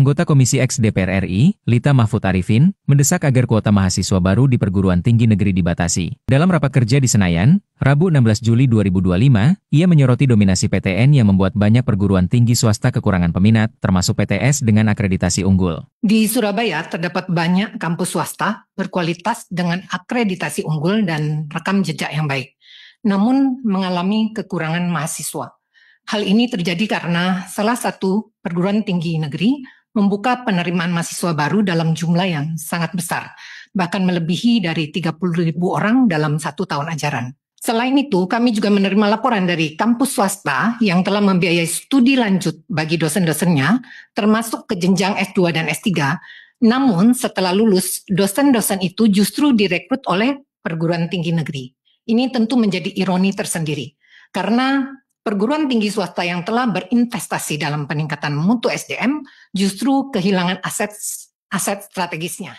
Anggota Komisi X DPR RI, Lita Mahfud Arifin, mendesak agar kuota mahasiswa baru di perguruan tinggi negeri dibatasi. Dalam rapat kerja di Senayan, Rabu 16 Juli 2025, ia menyoroti dominasi PTN yang membuat banyak perguruan tinggi swasta kekurangan peminat, termasuk PTS dengan akreditasi unggul. Di Surabaya terdapat banyak kampus swasta berkualitas dengan akreditasi unggul dan rekam jejak yang baik, namun mengalami kekurangan mahasiswa. Hal ini terjadi karena salah satu perguruan tinggi negeri membuka penerimaan mahasiswa baru dalam jumlah yang sangat besar, bahkan melebihi dari 30.000 orang dalam 1 tahun ajaran. Selain itu, kami juga menerima laporan dari kampus swasta yang telah membiayai studi lanjut bagi dosen-dosennya, termasuk ke jenjang S2 dan S3. Namun setelah lulus, dosen-dosen itu justru direkrut oleh perguruan tinggi negeri. Ini tentu menjadi ironi tersendiri, karena perguruan tinggi swasta yang telah berinvestasi dalam peningkatan mutu SDM justru kehilangan aset strategisnya.